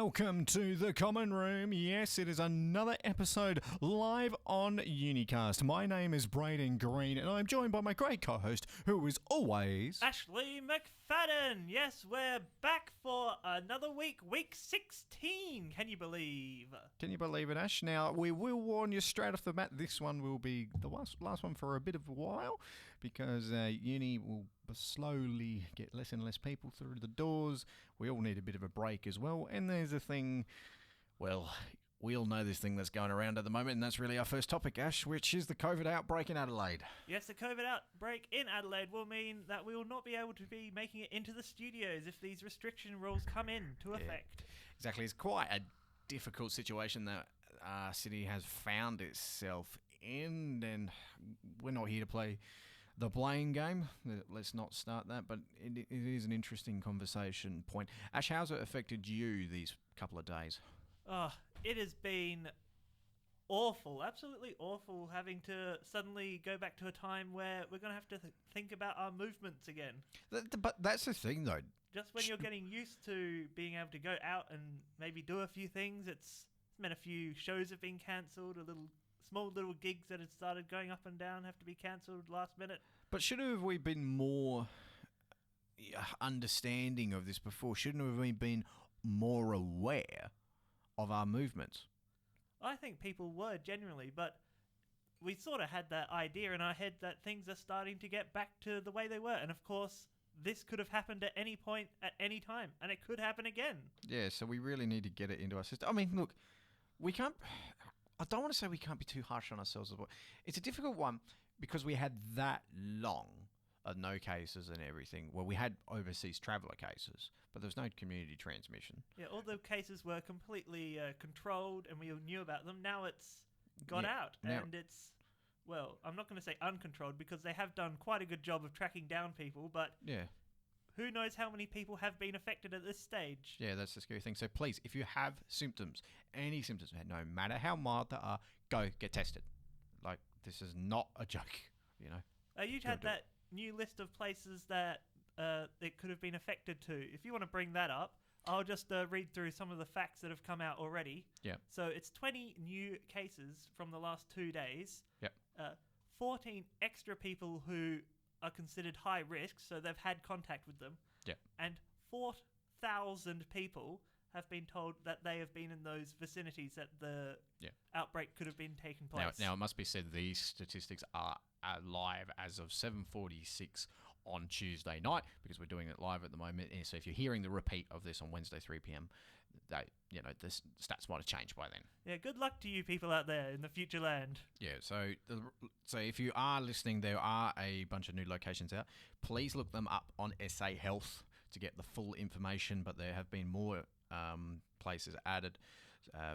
Welcome to the Common Room. Yes, it is another episode live on Unicast. My name is Brayden Green, and I'm joined by my great co-host, who is always... Ashleigh McFadden. Yes, we're back for another week, week 16. Can you believe? Can you believe it, Ash? Now, we will warn you straight off the bat, this one will be the last one for a bit of a while, because uni will slowly get less and less people through the doors. We all need a bit of a break as well. And there's a thing, well, we all know this thing that's going around at the moment, and that's really our first topic, Ash, which is the COVID outbreak in Adelaide. Yes, the COVID outbreak in Adelaide will mean that we will not be able to be making it into the studios if these restriction rules come into effect. Exactly. It's quite a difficult situation that our city has found itself in, and we're not here to play the blame game. Let's not start that, but it is an interesting conversation point. Ash, how's it affected you these couple of days? Oh, it has been awful, absolutely awful, having to suddenly go back to a time where we're going to have to think about our movements again. But that's the thing, though. Just when you're getting used to being able to go out and maybe do a few things, it's meant a few shows have been cancelled, small little gigs that had started going up and down have to be cancelled last minute. But shouldn't we been more understanding of this before? Shouldn't we been more aware of our movements? I think people were genuinely, but we sort of had that idea in our head that things are starting to get back to the way they were. And of course, this could have happened at any point, at any time, and it could happen again. Yeah, so we really need to get it into our system. I mean, look, we can't... I don't want to say we can't be too harsh on ourselves as well. It's a difficult one because we had that long of no cases and everything. Well, we had overseas traveller cases, but there was no community transmission. Yeah, all the cases were completely controlled and we all knew about them. Now it's got out and it's, well, I'm not going to say uncontrolled because they have done quite a good job of tracking down people, but... yeah. Who knows how many people have been affected at this stage? Yeah, that's the scary thing. So please, if you have symptoms, any symptoms, no matter how mild they are, go get tested. Like, this is not a joke, you know. You'd had that new list of places that it could have been affected to. If you want to bring that up, I'll just read through some of the facts that have come out already. Yeah. So it's 20 new cases from the last 2 days. Yep. 14 extra people who are considered high risk, so they've had contact with them. Yeah. And 4,000 people have been told that they have been in those vicinities that the outbreak could have been taking place. Now, it must be said these statistics are live as of 7:46 on Tuesday night because we're doing it live at the moment. And so if you're hearing the repeat of this on Wednesday 3 p.m, the stats might have changed by then. Yeah, good luck to you people out there in the future land. Yeah, so if you are listening, there are a bunch of new locations out. Please look them up on SA Health to get the full information, but there have been more places added.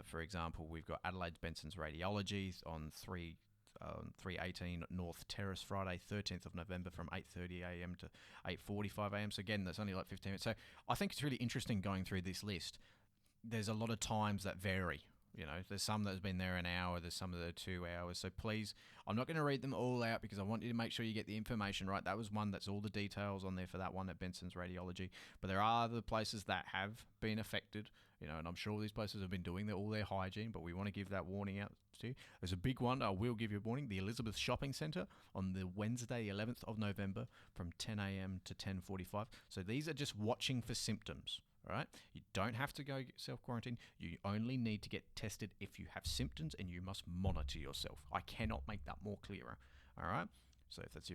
For example, we've got Adelaide Benson's Radiology on 318 North Terrace, Friday 13th of November from 8:30am to 8:45am. So again, that's only like 15 minutes. So I think it's really interesting going through this list. There's a lot of times that vary. You know, there's some that has been there an hour, there's some that are 2 hours. So please, I'm not going to read them all out because I want you to make sure you get the information right. That was one that's all the details on there for that one at Benson's Radiology. But there are other places that have been affected, you know, and I'm sure these places have been doing all their hygiene, but we want to give that warning out to you. There's a big one, I will give you a warning, the Elizabeth Shopping Centre on the Wednesday, 11th of November from 10am to 10:45. So these are just watching for symptoms. All right, you don't have to go self-quarantine. You only need to get tested if you have symptoms, and you must monitor yourself. I cannot make that more clearer. All right, so if that's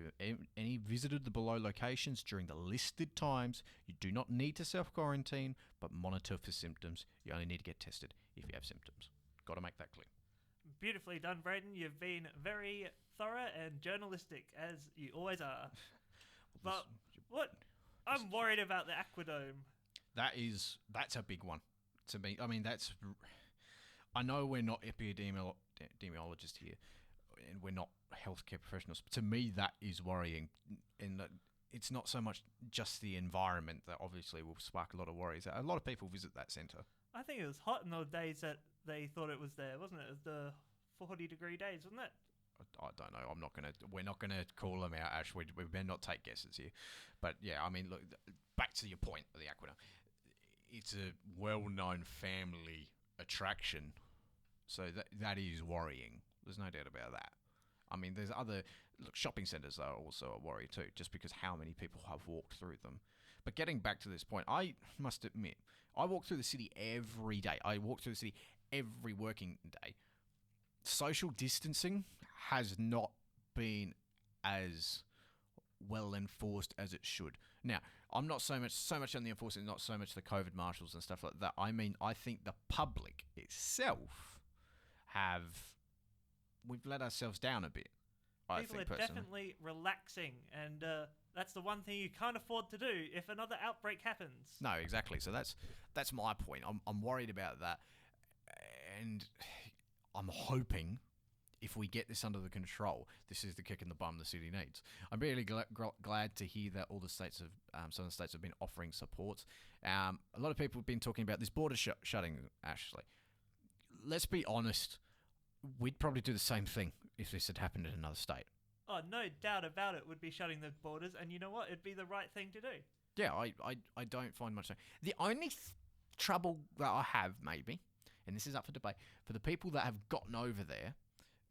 any visited the below locations during the listed times, you do not need to self-quarantine, but monitor for symptoms. You only need to get tested if you have symptoms. Got to make that clear. Beautifully done, Brayden. You've been very thorough and journalistic, as you always are. But what? I'm worried about the Aquadome. That's a big one to me. I mean, I know we're not epidemiologists here, and we're not healthcare professionals. But to me, that is worrying. In that it's not so much just the environment that obviously will spark a lot of worries. A lot of people visit that centre. I think it was hot in those days that they thought it was there, wasn't it? It was the 40-degree days, wasn't it? I don't know. We're not gonna call them out, Ash. We better not take guesses here. But yeah, I mean, look, back to your point of the Aquadome. it's a well-known family attraction, so that is worrying. There's no doubt about that. I mean, there's other shopping centres are also a worry too, just because how many people have walked through them. But getting back to this point, I must admit, I walk through the city every day. I walk through the city every working day. Social distancing has not been as well enforced as it should. Now, I'm not so much on the enforcement, not so much the COVID marshals and stuff like that. I mean, I think the public itself we've let ourselves down a bit. People are definitely relaxing, and that's the one thing you can't afford to do if another outbreak happens. No, exactly. So that's my point. I'm worried about that, and I'm hoping if we get this under the control, this is the kick in the bum the city needs. I'm really glad to hear that all the states have, some of the states have been offering support. A lot of people have been talking about this border shutting, Ashleigh. Let's be honest, we'd probably do the same thing if this had happened in another state. Oh, no doubt about it, would be shutting the borders, and you know what? It'd be the right thing to do. Yeah, I don't find much. The only trouble that I have, maybe, and this is up for debate, for the people that have gotten over there,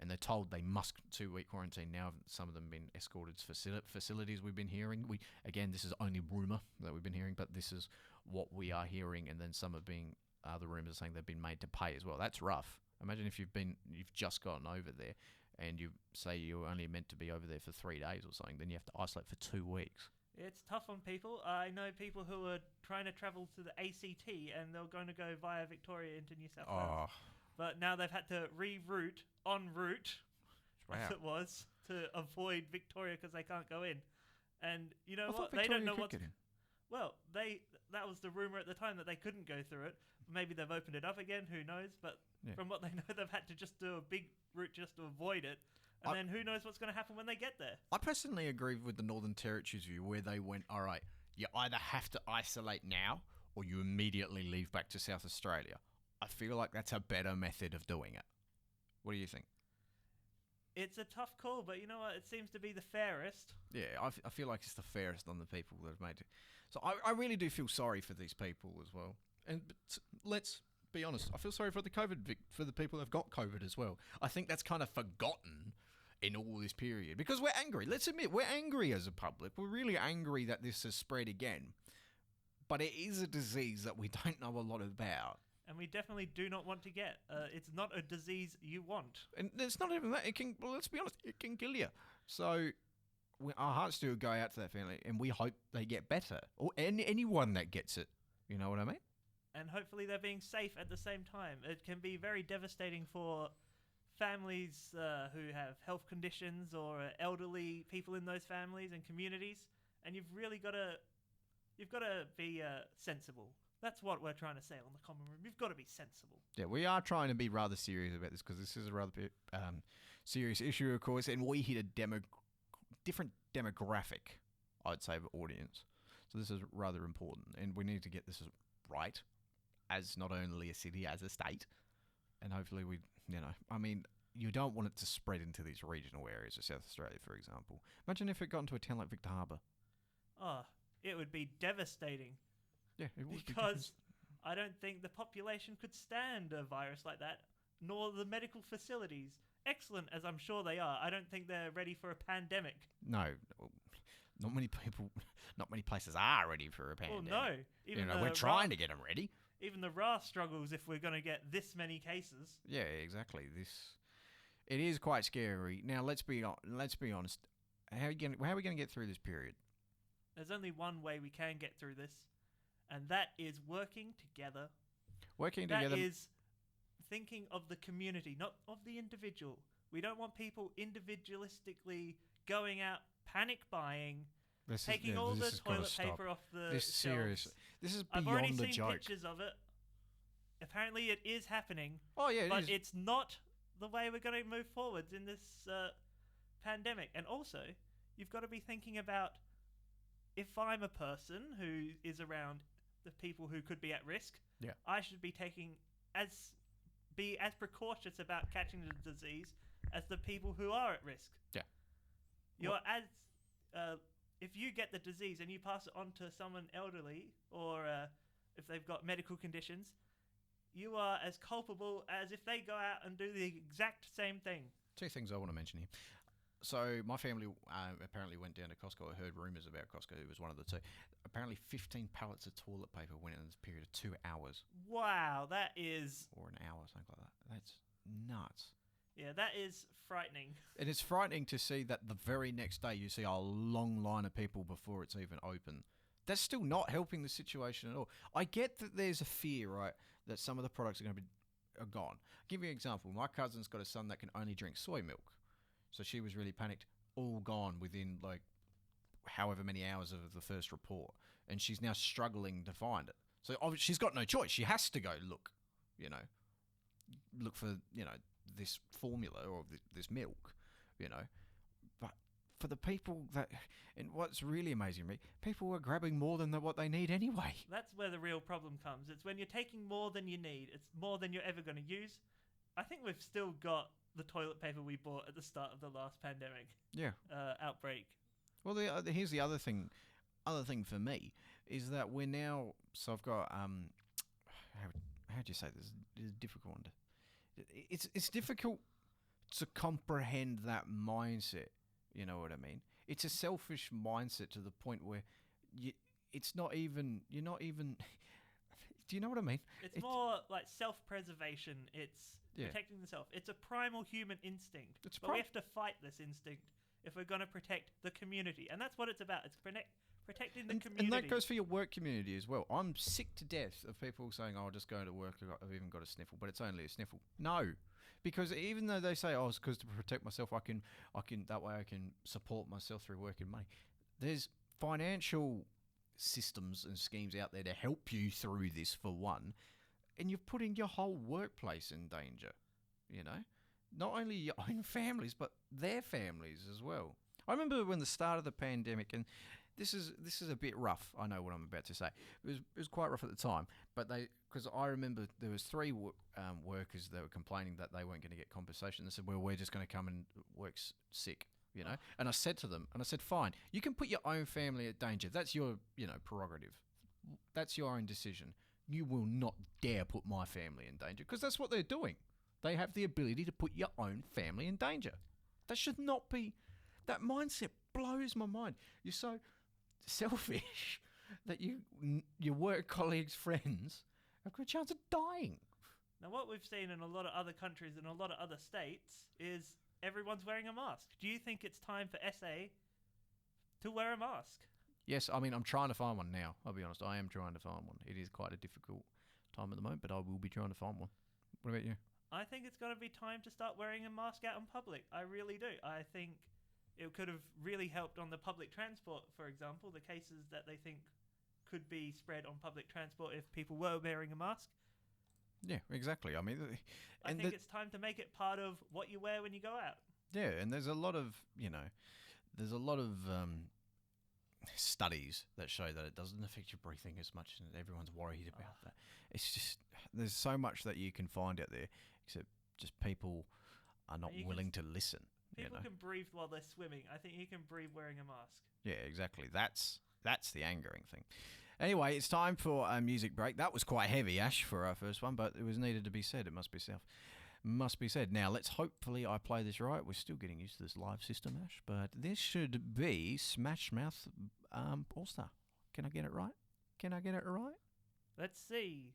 and they're told they must 2-week quarantine. Now some of them been escorted to facilities we've been hearing. Again, this is only rumour that we've been hearing, but this is what we are hearing, and then some have been, the rumours saying they've been made to pay as well. That's rough. Imagine if you've just gotten over there, and you say you're only meant to be over there for 3 days or something, then you have to isolate for 2 weeks. It's tough on people. I know people who are trying to travel to the ACT, and they're going to go via Victoria into New South Wales. But now they've had to reroute en route, as it was, to avoid Victoria because they can't go in. And you know what? They don't know what's... Well, that was the rumour at the time, that they couldn't go through it. Maybe they've opened it up again, who knows? But from what they know, they've had to just do a big route just to avoid it. And then who knows what's going to happen when they get there. I personally agree with the Northern Territory's view, where they went, all right, you either have to isolate now or you immediately leave back to South Australia. I feel like that's a better method of doing it. What do you think? It's a tough call, but you know what? It seems to be the fairest. Yeah, I feel like it's the fairest on the people that have made it. So I really do feel sorry for these people as well. And let's be honest, I feel sorry for for the people that have got COVID as well. I think that's kind of forgotten in all this period because we're angry. Let's admit, we're angry as a public. We're really angry that this has spread again. But it is a disease that we don't know a lot about. And we definitely do not want to get. It's not a disease you want. And it's not even that. Let's be honest, it can kill you. So our hearts do go out to that family, and we hope they get better. Or anyone that gets it. You know what I mean? And hopefully they're being safe at the same time. It can be very devastating for families who have health conditions or elderly people in those families and communities. And you've really got to be sensible. That's what we're trying to say on the Common Room. You've got to be sensible. Yeah, we are trying to be rather serious about this because this is a rather serious issue, of course, and we hit a different demographic, I'd say, of audience. So this is rather important, and we need to get this right as not only a city, as a state, and hopefully you don't want it to spread into these regional areas of South Australia, for example. Imagine if it got into a town like Victor Harbour. Oh, it would be devastating. Yeah, it would because I don't think the population could stand a virus like that, nor the medical facilities. Excellent as I'm sure they are, I don't think they're ready for a pandemic. No, not many places are ready for a pandemic. Well, no. We're trying to get them ready. Even the RA struggles if we're going to get this many cases. Yeah, exactly. It is quite scary. Now, let's be honest. How are we going to get through this period? There's only one way we can get through this. And that is working together. That is thinking of the community, not of the individual. We don't want people individualistically going out, panic buying, taking all the toilet paper off the shelves. Seriously. This is beyond I've already the seen joke. pictures of it. Apparently it is happening. Oh, yeah, but it's not the way we're going to move forwards in this pandemic. And also, you've got to be thinking about, if I'm a person who is around the people who could be at risk, I should be be as precautious about catching the disease as the people who are at risk. Yeah. If you get the disease and you pass it on to someone elderly or if they've got medical conditions, you are as culpable as if they go out and do the exact same thing. Two things I want to mention here. So my family apparently went down to Costco. I heard rumours about Costco. It was one of the two. Apparently 15 pallets of toilet paper went in this period of 2 hours. Wow, that is... Or an hour, something like that. That's nuts. Yeah, that is frightening. And it's frightening to see that the very next day you see a long line of people before it's even open. That's still not helping the situation at all. I get that there's a fear, right, that some of the products are going to be gone. I'll give you an example. My cousin's got a son that can only drink soy milk. So she was really panicked. All gone within, like, however many hours of the first report. And she's now struggling to find it. So obviously she's got no choice. She has to go look for, this formula or this milk, But for the people that... And what's really amazing to me, people are grabbing more than what they need anyway. That's where the real problem comes. It's when you're taking more than you need. It's more than you're ever going to use. I think we've still got the toilet paper we bought at the start of the last pandemic. Yeah. Outbreak. Well, here's the other thing. Other thing for me is that we're now... So I've got... how do you say this? It's a difficult one. It's difficult to comprehend that mindset. You know what I mean? It's a selfish mindset to the point where it's not even... You're not even... Do you know what I mean? It's more like self-preservation. It's protecting the self. It's a primal human instinct. But we have to fight this instinct if we're going to protect the community. And that's what it's about. It's protecting the community. And that goes for your work community as well. I'm sick to death of people saying, "Oh, I'll just go to work. I've even got a sniffle," but it's only a sniffle. No, because even though they say, "Oh, it's because to protect myself, I can that way I can support myself through work and money." There's financial systems and schemes out there to help you through this for one, and you're putting your whole workplace in danger. Not only your own families but their families as well. I remember when the start of the pandemic, and this is a bit rough. I know what I'm about to say. It was quite rough at the time, but because I remember there was 3 workers that were complaining that they weren't going to get compensation. They said, "Well, we're just going to come and work sick." And I said to them, fine, you can put your own family at danger. That's your, prerogative. That's your own decision. You will not dare put my family in danger, because that's what they're doing. They have the ability to put your own family in danger. That should not be... That mindset blows my mind. You're so selfish that your work colleagues, friends, have got a chance of dying. Now, what we've seen in a lot of other countries and a lot of other states is everyone's wearing a mask. Do you think it's time for SA to wear a mask? Yes, I mean, I'm trying to find one now. I'll be honest, I am trying to find one. It is quite a difficult time at the moment, but I will be trying to find one. What about you? I think it's going to be time to start wearing a mask out in public. I really do. I think it could have really helped on the public transport, for example, the cases that they think could be spread on public transport if people were wearing a mask. Yeah, exactly. I mean... I think it's time to make it part of what you wear when you go out. Yeah, and there's a lot of, studies that show that it doesn't affect your breathing as much, and everyone's worried about that. It's just, there's so much that you can find out there, except just people are not willing to listen. People can breathe while they're swimming. I think you can breathe wearing a mask. Yeah, exactly. That's the angering thing. Anyway, it's time for a music break. That was quite heavy, Ash, for our first one, but it was needed to be said. It must be said. Now, let's hopefully I play this right. We're still getting used to this live system, Ash, but this should be Smash Mouth All-Star. Can I get it right? Let's see.